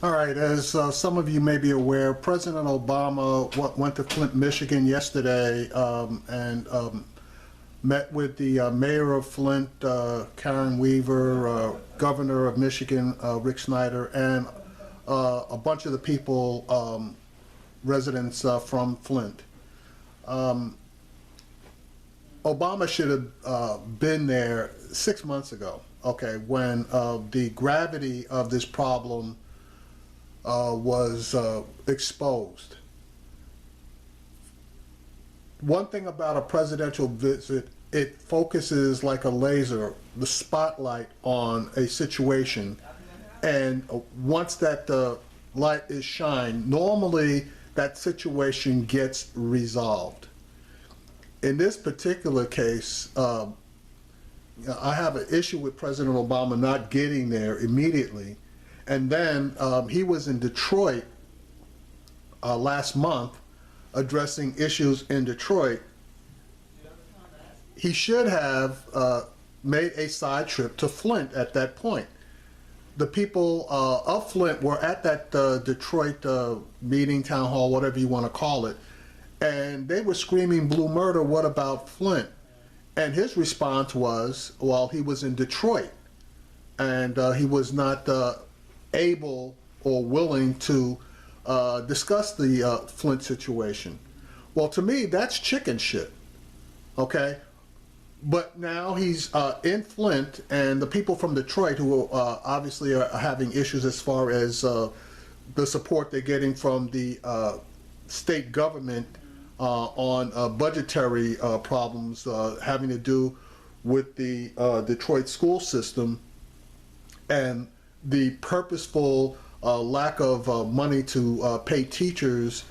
All right, as some of you may be aware, President Obama went to Flint, Michigan yesterday and met with the mayor of Flint, Karen Weaver, governor of Michigan, Rick Snyder, and a bunch of the people, residents from Flint. Obama should have been there 6 months ago, okay, when the gravity of this problem was exposed. One thing about a presidential visit, it focuses like a laser, the spotlight on a situation, and once that light is shined, normally that situation gets resolved. In this particular case, I have an issue with President Obama not getting there immediately. And then he was in Detroit last month addressing issues in Detroit. He should have made a side trip to Flint at that point. The people of Flint were at that Detroit meeting, town hall, whatever you want to call it, and they were screaming blue murder, what about Flint? And his response was, well, he was in Detroit and he was not able or willing to discuss the Flint situation. Well, to me, that's chicken shit, okay? But now he's in Flint, and the people from Detroit who obviously are having issues as far as the support they're getting from the state government on budgetary problems having to do with the Detroit school system and the purposeful lack of money to pay teachers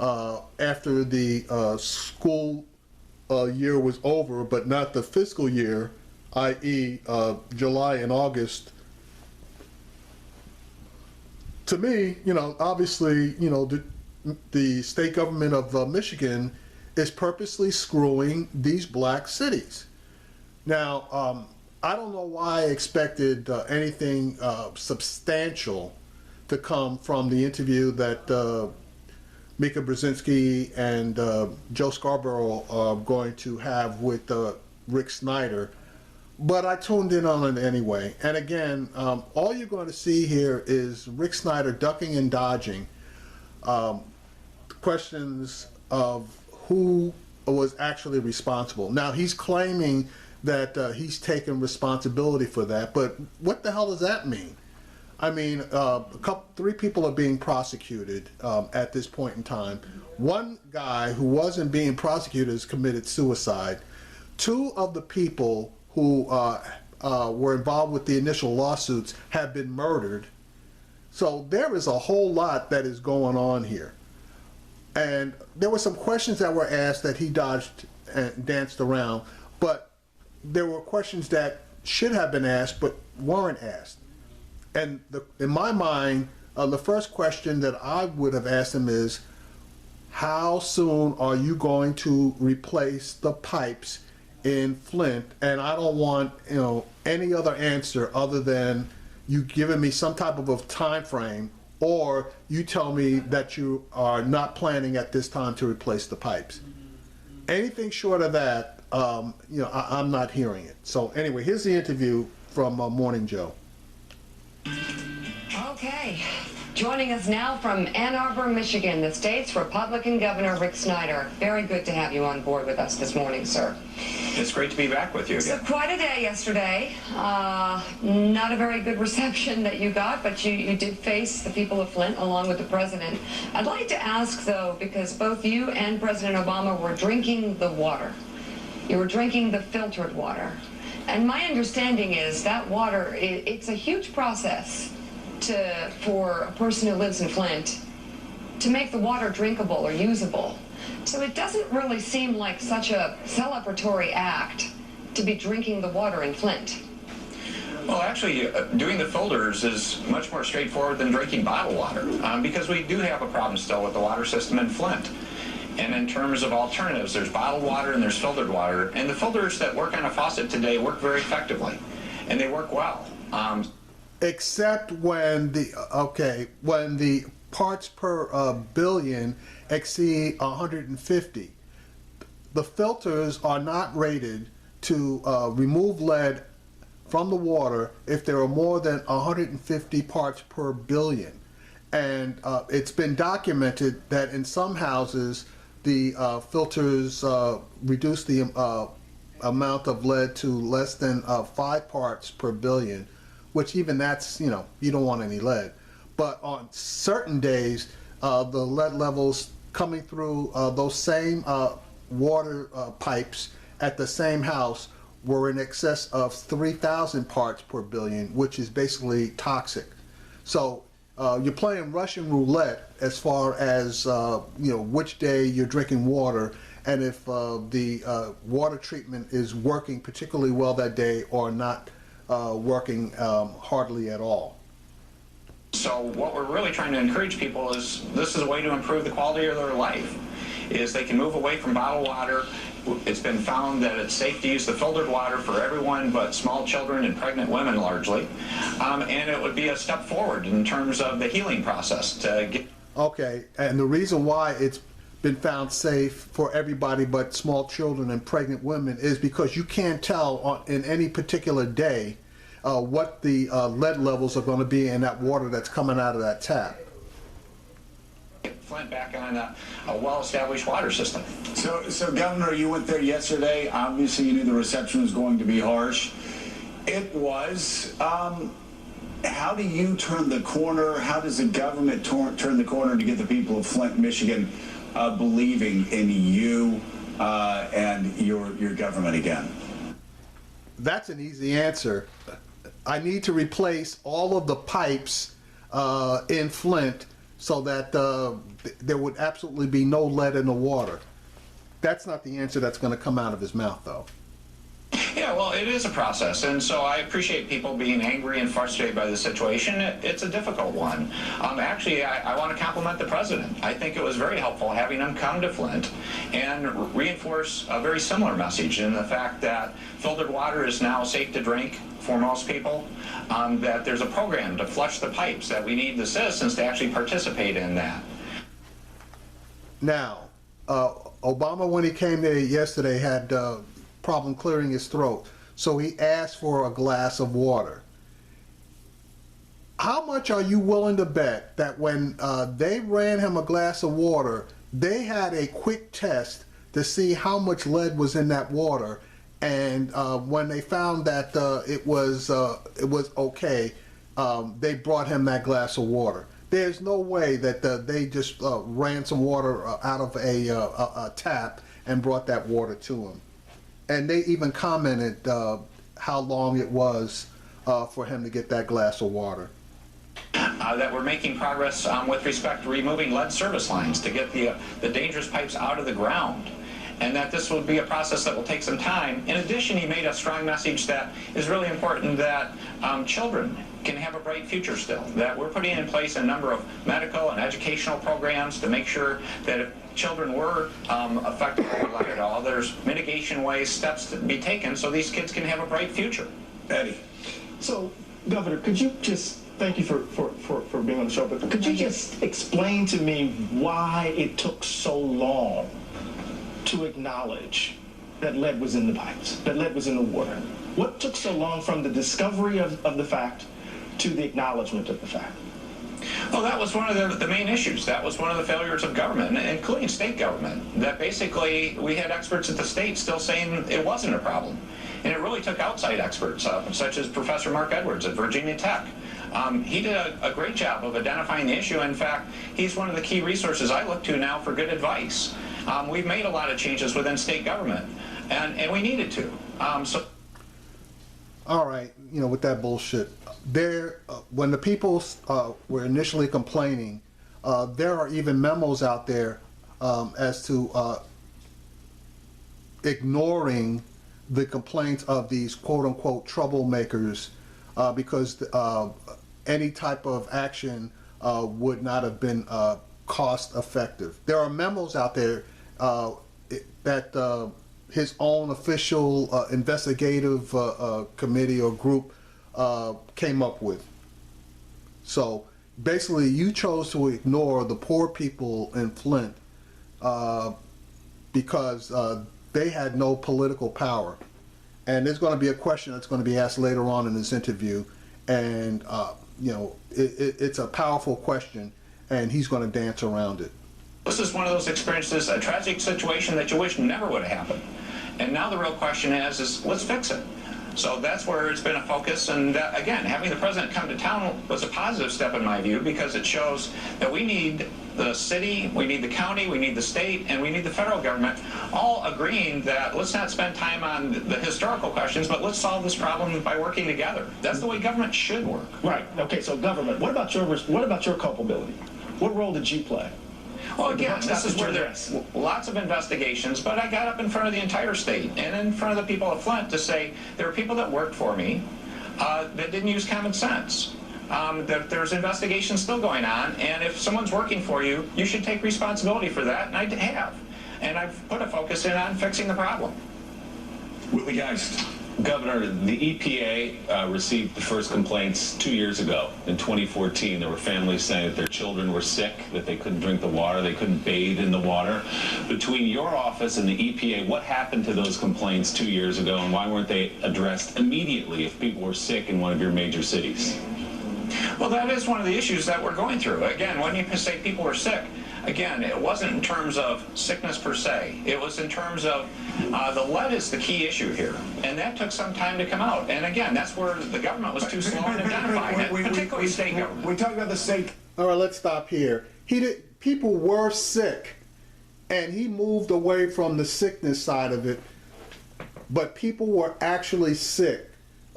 after the school year was over, but not the fiscal year, i.e. July and August. To me, obviously, the state government of Michigan is purposely screwing these black cities. Now, I don't know why I expected anything substantial to come from the interview that Mika Brzezinski and Joe Scarborough are going to have with Rick Snyder, but I tuned in on it anyway. And again, all you're going to see here is Rick Snyder ducking and dodging questions of who was actually responsible. Now, he's claiming that he's taken responsibility for that, but what the hell does that mean? I mean, three people are being prosecuted at this point in time. One guy who wasn't being prosecuted has committed suicide. Two of the people who were involved with the initial lawsuits have been murdered. So there is a whole lot that is going on here. And there were some questions that were asked that he dodged and danced around, but there were questions that should have been asked but weren't asked. And in my mind, the first question that I would have asked him is, how soon are you going to replace the pipes in Flint? And I don't want any other answer other than you giving me some type of a time frame, or you tell me that you are not planning at this time to replace the pipes. Anything short of that, I'm not hearing it. So anyway, here's the interview from Morning Joe. Okay, joining us now from Ann Arbor, Michigan, the state's Republican Governor Rick Snyder. Very good to have you on board with us this morning, sir. It's great to be back with you again. So quite a day yesterday. Not a very good reception that you got, but you did face the people of Flint along with the president. I'd like to ask, though, because both you and President Obama were drinking the water. You were drinking the filtered water. And my understanding is that water, it's a huge process for a person who lives in Flint to make the water drinkable or usable. So it doesn't really seem like such a celebratory act to be drinking the water in Flint. Well, actually, doing the filters is much more straightforward than drinking bottled water because we do have a problem still with the water system in Flint. And in terms of alternatives, there's bottled water and there's filtered water. And the filters that work on a faucet today work very effectively, and they work well. except when the parts per billion exceed 150. The filters are not rated to remove lead from the water if there are more than 150 parts per billion. And it's been documented that in some houses the filters reduce the amount of lead to less than 5 parts per billion, which even that's, you don't want any lead. But on certain days, the lead levels coming through those same water pipes at the same house were in excess of 3,000 parts per billion, which is basically toxic. So you're playing Russian roulette as far as which day you're drinking water, and if the water treatment is working particularly well that day or not working hardly at all. So what we're really trying to encourage people is this is a way to improve the quality of their life, is they can move away from bottled water. It's been found that it's safe to use the filtered water for everyone but small children and pregnant women largely. And it would be a step forward in terms of the healing process to get... Okay, and the reason why it's been found safe for everybody but small children and pregnant women is because you can't tell in any particular day what the lead levels are going to be in that water that's coming out of that tap. Flint back on a well-established water system. So Governor, you went there yesterday. Obviously, you knew the reception was going to be harsh. It was. How do you turn the corner? How does the government turn the corner to get the people of Flint, Michigan, believing in you and your government again? That's an easy answer. I need to replace all of the pipes in Flint so that there would absolutely be no lead in the water. That's not the answer that's going to come out of his mouth, though. Yeah, well, it is a process, and so I appreciate people being angry and frustrated by the situation. It's a difficult one. Actually, I want to compliment the president. I think it was very helpful having him come to Flint and reinforce a very similar message in the fact that filtered water is now safe to drink for most people, that there's a program to flush the pipes, that we need the citizens to actually participate in that. Now, Obama, when he came there yesterday, had problem clearing his throat, so he asked for a glass of water. How much are you willing to bet that when they ran him a glass of water, they had a quick test to see how much lead was in that water, and when they found that it was okay, they brought him that glass of water? There's no way that they just ran some water out of a tap and brought that water to him. And they even commented how long it was for him to get that glass of water. That we're making progress with respect to removing lead service lines to get the dangerous pipes out of the ground, and that this will be a process that will take some time. In addition, he made a strong message that is really important, that children can have a bright future still, that we're putting in place a number of medical and educational programs to make sure that if children were affected by lead at all, there's mitigation ways, steps to be taken so these kids can have a bright future. Eddie. So, Governor, could you just, thank you for being on the show, but could you just explain to me why it took so long to acknowledge that lead was in the pipes, that lead was in the water? What took so long from the discovery of the fact to the acknowledgement of the fact? Well, that was one of the main issues. That was one of the failures of government, including state government, that basically we had experts at the state still saying it wasn't a problem. And it really took outside experts, such as Professor Mark Edwards at Virginia Tech. He did a great job of identifying the issue. In fact, he's one of the key resources I look to now for good advice. We've made a lot of changes within state government, and we needed to. All right, with that bullshit, when the people were initially complaining, there are even memos out there as to ignoring the complaints of these quote-unquote troublemakers because any type of action would not have been cost effective. There are memos out there that his own official investigative committee or group came up with. So basically, you chose to ignore the poor people in Flint because they had no political power. And there's going to be a question that's going to be asked later on in this interview, and it's a powerful question, and he's going to dance around it. This is one of those experiences, a tragic situation that you wish never would have happened. And now the real question is let's fix it. So that's where it's been a focus, and again, having the president come to town was a positive step in my view, because it shows that we need the city, we need the county, we need the state, and we need the federal government all agreeing that let's not spend time on the historical questions, but let's solve this problem by working together. That's the way government should work. Right. Okay. So government. What about your culpability? What role did you play? Well, again, this is where there's lots of investigations, but I got up in front of the entire state and in front of the people of Flint to say there are people that worked for me that didn't use common sense. That there's investigations still going on, and if someone's working for you, you should take responsibility for that, and I have. And I've put a focus in on fixing the problem. Willie Geist. Governor, the EPA received the first complaints 2 years ago. In 2014, there were families saying that their children were sick, that they couldn't drink the water, they couldn't bathe in the water. Between your office and the EPA, what happened to those complaints 2 years ago, and why weren't they addressed immediately if people were sick in one of your major cities? Well, that is one of the issues that we're going through. Again, when you say people were sick, again, it wasn't in terms of sickness per se. It was in terms of the lead is the key issue here. And that took some time to come out. And again, that's where the government was too slow in identifying it, particularly state government. We talk about the state. All right, let's stop here. People were sick, and he moved away from the sickness side of it, but people were actually sick.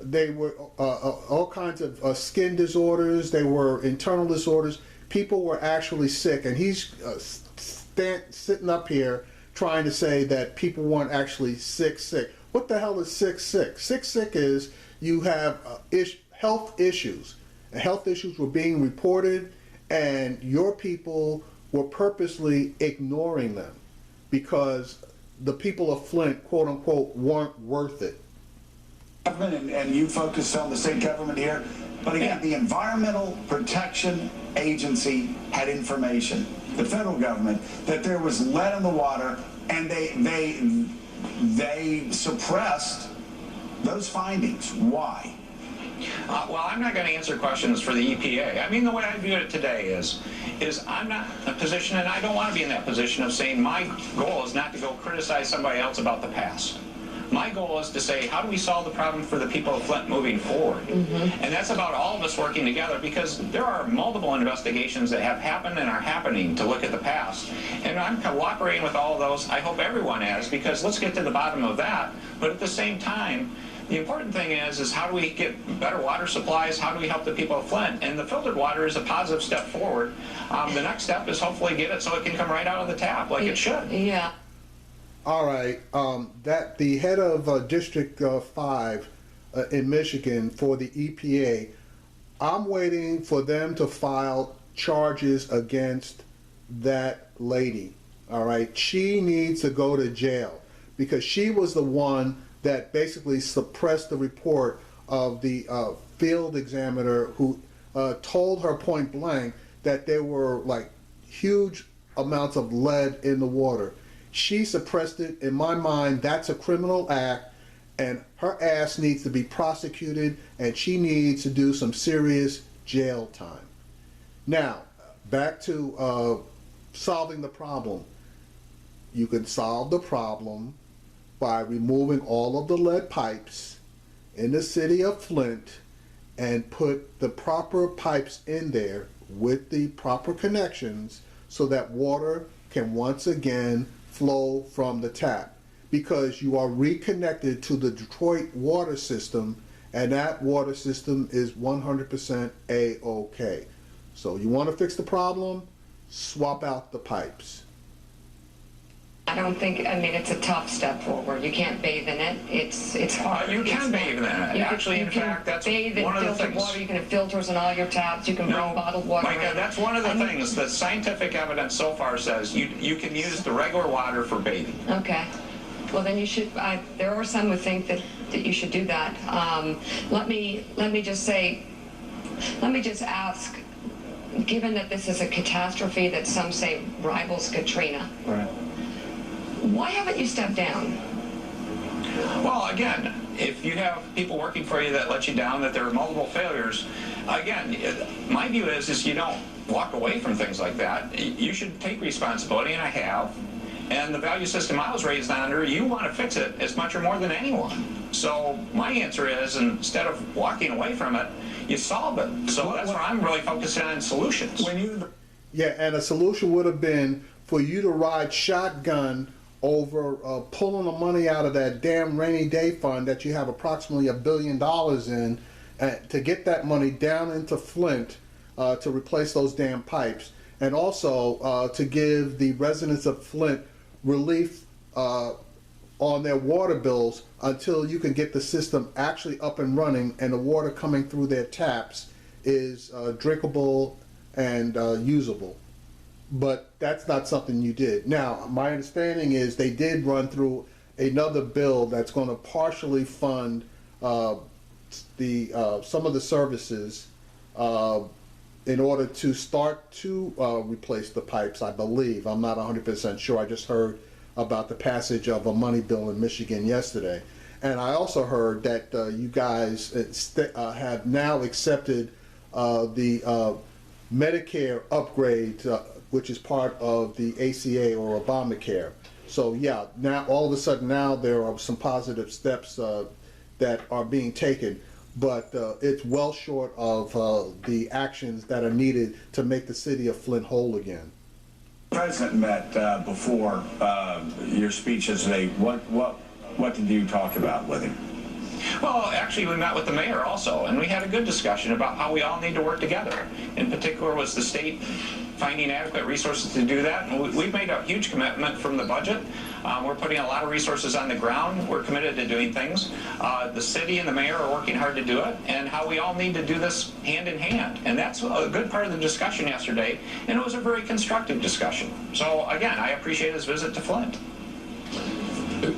They were all kinds of skin disorders. They were internal disorders. People were actually sick, and he's sitting up here trying to say that people weren't actually sick. What the hell is sick? Sick is you have health issues. And health issues were being reported, and your people were purposely ignoring them because the people of Flint, quote unquote, weren't worth it. And you focused on the state government here, but again, the Environmental Protection Agency had information, the federal government, that there was lead in the water, and they suppressed those findings. Why? Well, I'm not going to answer questions for the EPA. I mean, the way I view it today is I'm not in a position, and I don't want to be in that position of saying my goal is not to go criticize somebody else about the past. My goal is to say, how do we solve the problem for the people of Flint moving forward? Mm-hmm. And that's about all of us working together, because there are multiple investigations that have happened and are happening to look at the past. And I'm cooperating with all of those. I hope everyone is, because let's get to the bottom of that. But at the same time, the important thing is how do we get better water supplies? How do we help the people of Flint? And the filtered water is a positive step forward. The next step is hopefully get it so it can come right out of the tap like it should. Yeah. All right, that the head of District 5 in Michigan for the EPA, I'm waiting for them to file charges against that lady. All right, she needs to go to jail because she was the one that basically suppressed the report of the field examiner who told her point blank that there were like huge amounts of lead in the water. She suppressed it. In my mind, that's a criminal act, and her ass needs to be prosecuted, and she needs to do some serious jail time. Now, back to solving the problem. You can solve the problem by removing all of the lead pipes in the city of Flint and put the proper pipes in there with the proper connections so that water can once again flow from the tap, because you are reconnected to the Detroit water system, and that water system is 100% A-OK. So you want to fix the problem, swap out the pipes. I don't think, I mean, it's a tough step forward. You can't bathe in it. It's hard. You can bathe in it. Actually, in fact, that's one of the things. Water. You can have filters on all your taps. You can bring bottled water. Micah, that's one of the things that scientific evidence so far says you can use the regular water for bathing. Okay. Well, then you should. There are some who think that you should do that. Let me just say, Let me just ask, given that this is a catastrophe that some say rivals Katrina, Right. why haven't you stepped down? Well, again, if you have people working for you that let you down, that there are multiple failures, again, my view is you don't walk away from things like that. You should take responsibility, and I have. And the value system I was raised under, you want to fix it as much or more than anyone. So my answer is, instead of walking away from it, you solve it. So that's where I'm really focusing on solutions. Yeah, and a solution would have been for you to ride shotgun over pulling the money out of that damn rainy day fund that you have approximately $1 billion in, to get that money down into Flint to replace those damn pipes, and also to give the residents of Flint relief on their water bills until you can get the system actually up and running and the water coming through their taps is drinkable and usable. But that's not something you did. Now, my understanding is they did run through another bill that's going to partially fund some of the services in order to start to replace the pipes, I believe. I'm not 100% sure. I just heard about the passage of a money bill in Michigan yesterday. And I also heard that you guys have now accepted the Medicare upgrade, which is part of the ACA or Obamacare. So yeah, now all of a sudden now there are some positive steps that are being taken, but it's well short of the actions that are needed to make the city of Flint whole again. The president met before your speech yesterday. What did you talk about with him? Well, actually, we met with the mayor also, and we had a good discussion about how we all need to work together. In particular, was the state finding adequate resources to do that. And we've made a huge commitment from the budget. We're putting a lot of resources on the ground. We're committed to doing things. The city and the mayor are working hard to do it, and how we all need to do this hand in hand. And that's a good part of the discussion yesterday, and it was a very constructive discussion. So, again, I appreciate his visit to Flint.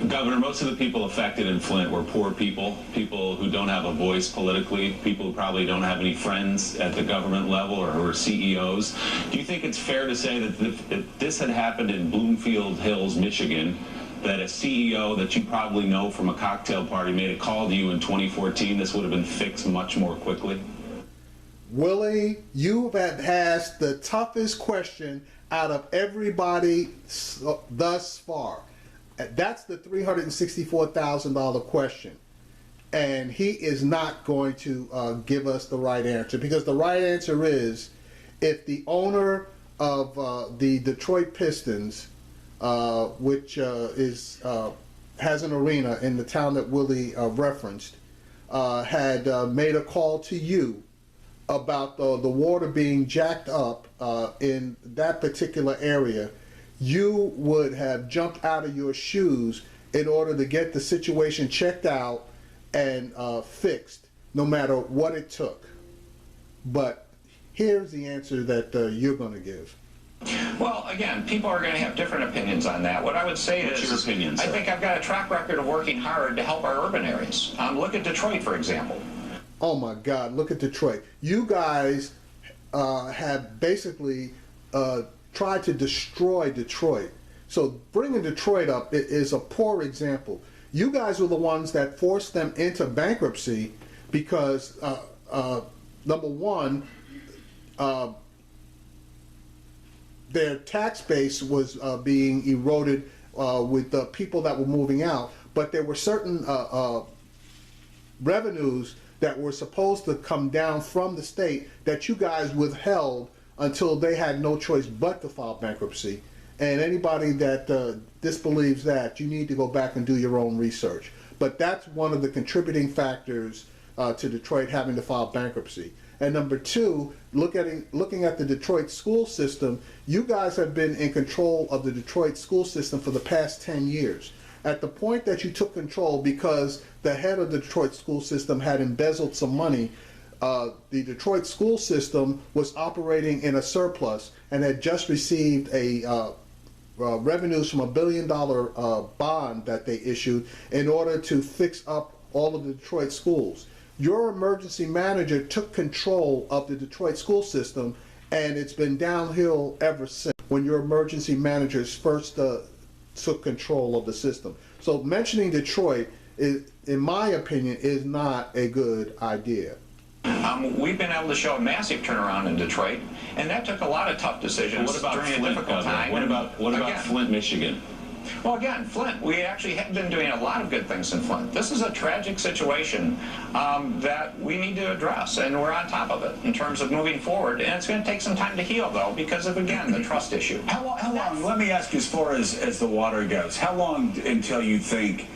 Governor, most of the people affected in Flint were poor people, people who don't have a voice politically, people who probably don't have any friends at the government level or who are CEOs. Do you think it's fair to say that if this had happened in Bloomfield Hills, Michigan, that a CEO that you probably know from a cocktail party made a call to you in 2014, this would have been fixed much more quickly? Willie, you have asked the toughest question out of everybody thus far. That's the $364,000 question. And he is not going to give us the right answer, because the right answer is, if the owner of the Detroit Pistons, which has an arena in the town that Willie referenced, had made a call to you about the water being jacked up in that particular area, you would have jumped out of your shoes in order to get the situation checked out and fixed, no matter what it took. But here's the answer that you're going to give. Well, again, people are going to have different opinions on that. What I would say What's is, your opinion, I sir? think I've got a track record of working hard to help our urban areas. Look at Detroit, for example. Oh my God, look at Detroit. You guys have basically tried to destroy Detroit. So bringing Detroit up is a poor example. You guys were the ones that forced them into bankruptcy because, number one, their tax base was being eroded with the people that were moving out, but there were certain revenues that were supposed to come down from the state that you guys withheld until they had no choice but to file bankruptcy. And anybody that disbelieves that, you need to go back and do your own research. But that's one of the contributing factors to Detroit having to file bankruptcy. And number two, looking at the Detroit school system, you guys have been in control of the Detroit school system for the past 10 years. At the point that you took control, because the head of the Detroit school system had embezzled some money, the Detroit school system was operating in a surplus and had just received a revenues from $1 billion bond that they issued in order to fix up all of the Detroit schools. Your emergency manager took control of the Detroit school system, and it's been downhill ever since when your emergency managers first took control of the system. So mentioning Detroit, is, in my opinion, is not a good idea. We've been able to show a massive turnaround in Detroit, and that took a lot of tough decisions What about during a Flint, difficult time. What about Again, Flint, Michigan? Well, again, Flint, we actually have been doing a lot of good things in Flint. This is a tragic situation that we need to address, and we're on top of it in terms of moving forward. And it's going to take some time to heal, though, because of, again, the trust issue. How long, let me ask you, as far as the water goes, how long until you think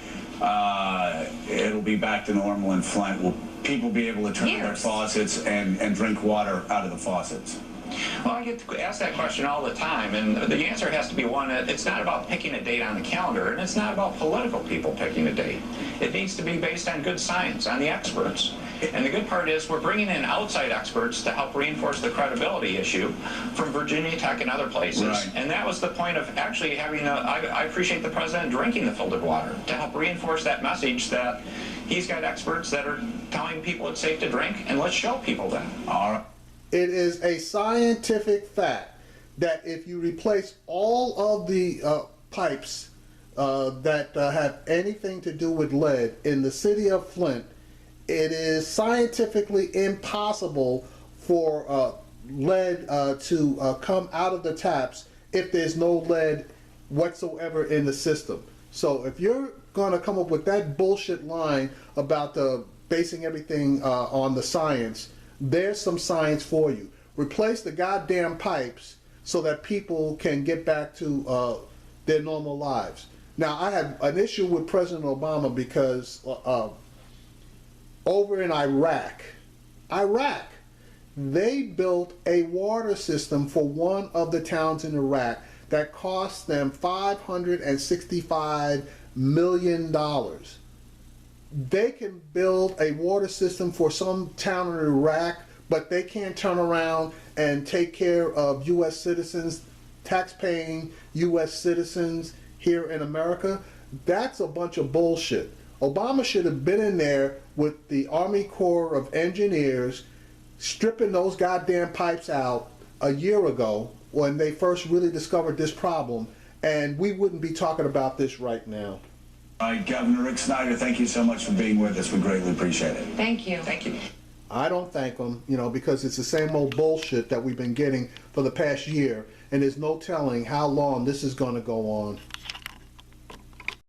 it'll be back to normal in Flint? Will people be able to turn their faucets and drink water out of the faucets? Well, I get asked that question all the time, and the answer has to be one, it's not about picking a date on the calendar, and it's not about political people picking a date. It needs to be based on good science, on the experts. And the good part is we're bringing in outside experts to help reinforce the credibility issue from Virginia Tech and other places. Right. And that was the point of actually having I appreciate the president drinking the filtered water to help reinforce that message that he's got experts that are telling people it's safe to drink, and let's show people that. All right. It is a scientific fact that if you replace all of the pipes that have anything to do with lead in the city of Flint, it is scientifically impossible for lead to come out of the taps if there's no lead whatsoever in the system. So if you're going to come up with that bullshit line about basing everything on the science, there's some science for you. Replace the goddamn pipes so that people can get back to their normal lives. Now, I have an issue with President Obama because over in Iraq, they built a water system for one of the towns in Iraq that cost them $565 million. They can build a water system for some town in Iraq, but they can't turn around and take care of U.S. citizens, tax-paying U.S. citizens here in America. That's a bunch of bullshit. Obama should have been in there with the Army Corps of Engineers stripping those goddamn pipes out a year ago when they first really discovered this problem, and we wouldn't be talking about this right now. All right, Governor Rick Snyder, thank you so much for being with us. We greatly appreciate it. Thank you. Thank you. I don't thank them, because it's the same old bullshit that we've been getting for the past year, and there's no telling how long this is going to go on.